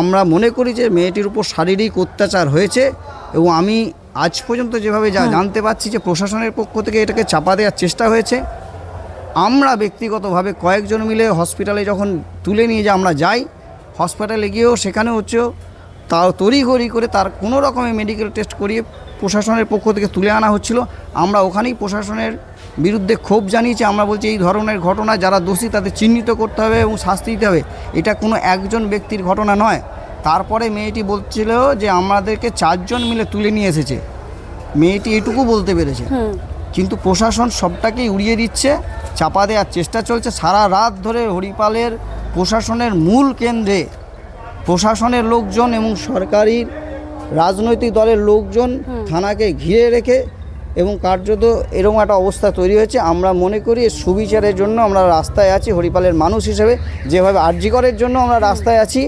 আমরা মনে করি যে মেয়েটির উপর শারীরিক অত্যাচার হয়েছে এবং আমি আজ পর্যন্ত যেভাবে জানতে পারছি যে প্রশাসনের পক্ষ থেকে এটাকে চাপা দেওয়ার চেষ্টা হয়েছে। আমরা ব্যক্তিগতভাবে কয়েকজন মিলে হসপিটালে যখন তুলে নিয়ে আমরা যাই, হসপিটালে গিয়েও সেখানে হচ্ছে তাও তড়িঘড়ি করে তার কোনো রকমের মেডিকেল টেস্ট করিয়ে প্রশাসনের পক্ষ থেকে তুলে আনা হচ্ছিল। আমরা ওখানেই প্রশাসনের বিরুদ্ধে ক্ষোভ জানিয়েছি। আমরা বলছি এই ধরনের ঘটনা যারা দোষী তাদের চিহ্নিত করতে হবে এবং শাস্তি দিতে হবে, এটা কোনো একজন ব্যক্তির ঘটনা নয়। তারপরে মেয়েটি বলছিল যে আমাদেরকে 4 জন মিলে তুলে নিয়ে এসেছে, মেয়েটি এটুকু বলতে পেরেছে। কিন্তু প্রশাসন সবটাকেই উড়িয়ে দিচ্ছে, চাপা দেওয়ার চেষ্টা চলছে। সারা রাত ধরে হরিপালের প্রশাসনের মূল কেন্দ্রে প্রশাসনের লোকজন এবং সরকারি রাজনৈতিক দলের লোকজন থানাকে ঘিরে রেখে এবং কার্যত এরকম একটা অবস্থা তৈরি হয়েছে। আমরা মনে করি সুবিচারের জন্য আমরা রাস্তায় আছি হরিপালের মানুষ হিসেবে, যেভাবে আরজি করের জন্য আমরা রাস্তায় আছি।